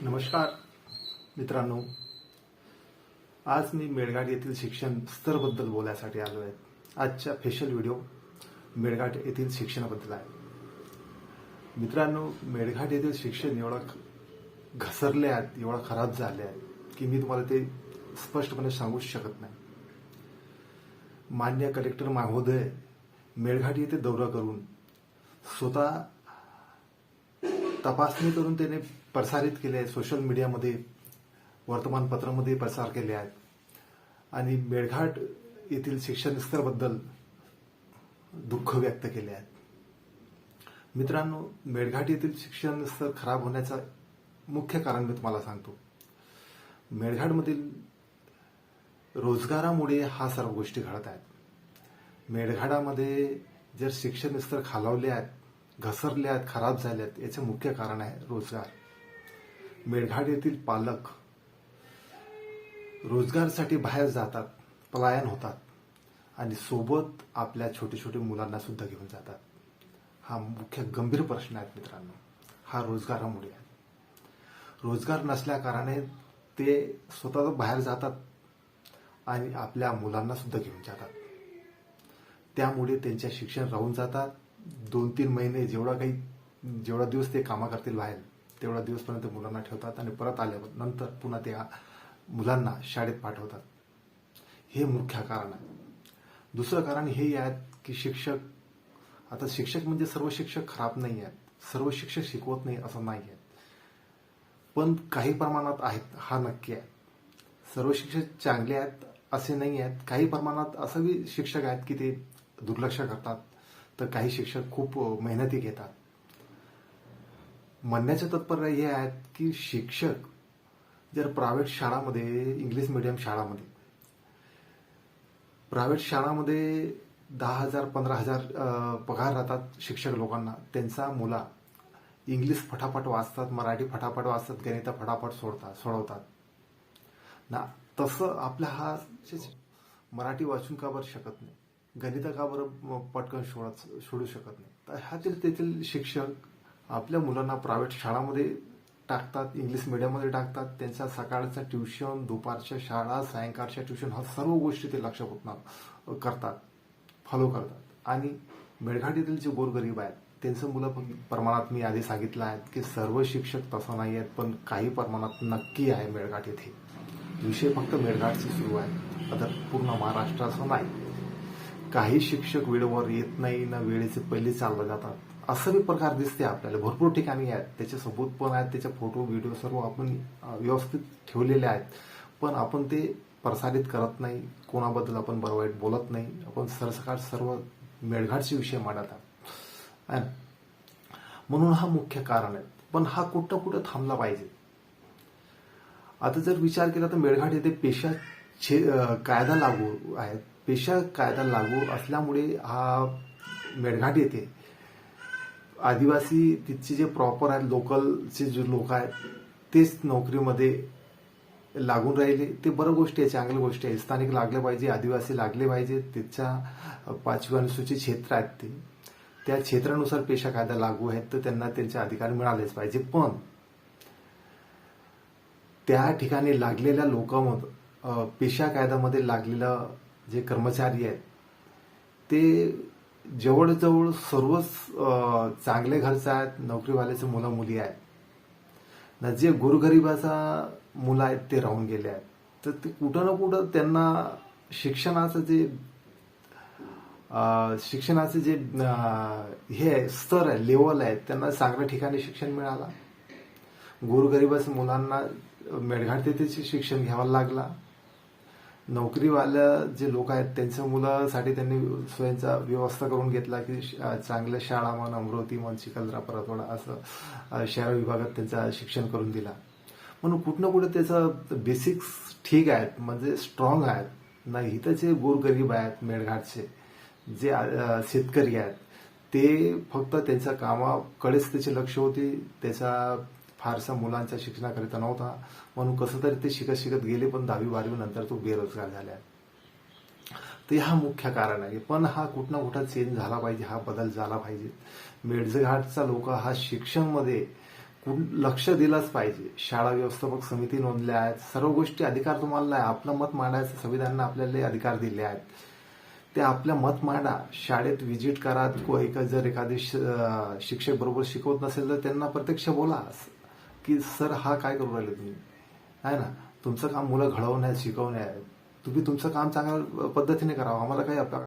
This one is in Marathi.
नमस्कार मित्रांनो, आज मी मेळघाट येथील शिक्षण स्तराबद्दल बोलायसाठी आलो आहे. आजचा स्पेशल व्हिडिओ मेळघाट येथील शिक्षणाबद्दल आहे. मित्रांनो, मेळघाट येथील शिक्षण एवढं घसरले आहेत, एवढं खराब झाले आहे की मी तुम्हाला ते स्पष्टपणे सांगूच शकत नाही. मान्य कलेक्टर महोदय मेळघाट येथे दौरा करून स्वतः तपासणी करून त्याने प्रसारित केले आहे. सोशल मीडियामध्ये, वर्तमानपत्रामध्ये प्रसार केले आहेत आणि मेळघाट येथील शिक्षण स्तराबद्दल दुःख व्यक्त केले आहेत. मित्रांनो, मेळघाट येथील शिक्षण स्तर खराब होण्याचं मुख्य कारण मी तुम्हाला सांगतो. मेळघाटमधील रोजगारामुळे हा सर्व गोष्टी घडत आहेत. मेळघाटामध्ये जर शिक्षण स्तर खालावले आहेत, घसरले आहेत, खराब झाले आहेत, याचे मुख्य कारण आहे रोजगार. मेळघाट येथील पालक रोजगारासाठी बाहेर जातात, पलायन होतात आणि सोबत आपल्या छोटे छोटे मुलांना सुद्धा घेऊन जातात. हा मुख्य गंभीर प्रश्न आहे मित्रांनो. हा रोजगारामुळे आहे. रोजगार नसल्या कारणाने ते स्वतः बाहेर जातात आणि आपल्या मुलांना सुद्धा घेऊन जातात. त्यामुळे त्यांचे शिक्षण राहून जातात. 2-3 महिने जेवढा दिवस ते कामा करतील बाहेर, तेवढा दिवसपर्यंत मुलांना ठेवतात आणि परत आल्यावर नंतर पुन्हा ते मुलांना शाळेत पाठवतात. हे मुख्य कारण आहे. दुसरं कारण हे आहे की शिक्षक म्हणजे सर्व शिक्षक खराब नाही आहेत, सर्व शिक्षक शिकवत नाही असं नाही आहे, पण काही प्रमाणात आहेत, हा नक्की आहे. सर्व शिक्षक चांगले आहेत असे नाही आहेत. काही प्रमाणात असं शिक्षक आहेत की ते दुर्लक्ष करतात, तर काही शिक्षक खूप मेहनती घेतात. म्हणण्याचं तात्पर्य हे आहे की शिक्षक जर प्रायव्हेट शाळामध्ये, इंग्लिश मीडियम शाळामध्ये, प्रायव्हेट शाळामध्ये 10,000 15,000 पगार राहतात शिक्षक लोकांना. त्यांचा मुला इंग्लिश फटाफट वाचतात, मराठी फटाफट वाचतात, गणित फटाफट सोडवतात ना. तसं आपला हा मराठी वाचून का बरं शकत नाही, गणित का बरं पटकन सोडू शकत नाही. तर ह्यातील तेथील शिक्षक आपल्या मुलांना प्रायव्हेट शाळामध्ये टाकतात, इंग्लिश मीडियममध्ये टाकतात. त्यांच्या सकाळचं ट्युशन, दुपारच्या शाळा, सायंकाळच्या ट्युशन, हा सर्व गोष्टी ते लक्षपूर्वक करतात, फॉलो करतात. आणि मेळघाट येथील जे गोरगरीब आहेत त्यांचं मुलं प्रमाणात मी आधी सांगितलं आहे की सर्व शिक्षक तसं नाही आहेत, पण काही प्रमाणात नक्की आहे मेळघाट येथे. विषय फक्त मेळघाटचे सुरू आहे, आता पूर्ण महाराष्ट्र असं नाही. काही शिक्षक वेळेवर येत नाही ना, वेळेचे पहिले चालले जातात, असं बी प्रकार दिसते आपल्याला. भरपूर ठिकाणी आहेत, त्याचे सबूत पण आहेत, त्याचे फोटो व्हिडिओ सर्व आपण व्यवस्थित ठेवलेले आहेत, पण आपण ते प्रसारित करत नाही. कोणाबद्दल आपण बरं वाईट बोलत नाही. आपण सरसकट सर्व मेळघाटचे विषय मांडत आहोत. म्हणून हा मुख्य कारण आहे. पण हा कुठं कुठं थांबला पाहिजे. आता जर विचार केला तर मेळघाट येथे पेशा कायदा लागू आहे. पेशा कायदा लागू असल्यामुळे हा मेळघाट येथे आदिवासी, तिथचे जे प्रॉपर आहेत, लोकलचे जे लोक आहेत, तेच नोकरीमध्ये लागून राहिले. ते बरं गोष्टी आहे, चांगली गोष्टी आहे. स्थानिक लागले पाहिजे, आदिवासी लागले पाहिजे. तिथच्या 5वी अनुसूचित क्षेत्र आहेत, त्या क्षेत्रानुसार पेशा कायदा लागू आहेत, तर त्यांना त्यांचे अधिकार मिळालेच पाहिजे. पण त्या ठिकाणी लागलेल्या लोकांमध्ये, पेशा कायद्यामध्ये लागलेला जे कर्मचारी आहेत ते जवळजवळ सर्वच चांगले घरचे आहेत, नोकरीवाल्याचे मुलं मुली आहेत ना. जे गोरगरिबाचा मुलं आहेत ते राहून गेले आहेत. तर ते कुठं ना कुठं त्यांना शिक्षणाचं जे हे स्तर आहे, लेवल आहे, त्यांना चांगल्या ठिकाणी शिक्षण मिळालं. गोरगरिबाच्या मुलांना मेळघाट येथे शिक्षण घ्यावं लागला. नोकरीवाल्या जे लोक आहेत त्यांच्या मुलासाठी त्यांनी स्वयंचा व्यवस्था करून घेतला की चांगल्या शाळा म्हण, अमरावती म्हण, चिखलदरा, परतवाडा असं शहर विभागात त्यांचं शिक्षण करून दिला. म्हणून कुठं ना कुठं त्याचं बेसिक्स ठीक आहेत, म्हणजे स्ट्रॉंग आहेत ना. इथं जे गोरगरीब आहेत मेळघाटचे, जे शेतकरी आहेत, ते फक्त त्यांच्या कामाकडेच त्याचे लक्ष होते. त्याचा फारसा मुलांच्या शिक्षणाकरिता नव्हता. म्हणून कसं तरी ते शिकत गेले, पण 10वी-12वी नंतर तो बेरोजगार झाला. तर हा मुख्य कारण आहे. पण हा कुठं ना कुठं चेंज झाला पाहिजे, हा बदल झाला पाहिजे. मेळघाटचा लोक हा शिक्षणमध्ये लक्ष दिलंच पाहिजे. शाळा व्यवस्थापक समिती नोंदल्या आहेत, सर्व गोष्टी अधिकार तुम्हाला आहे. आपलं मत मांडायचं संविधानानं आपल्याला अधिकार दिले आहेत. ते आपलं मत मांडा, शाळेत व्हिजिट करा. जर एखादी शिक्षक बरोबर शिकवत नसेल तर त्यांना प्रत्यक्ष बोला की सर हा काय करू राहिले तुम्ही, आहे ना. तुमचं काम मुलं घडवणं आहे, शिकवणे आहे. तुम्ही तुमचं काम चांगल्या पद्धतीने करावं. आम्हाला काही आपला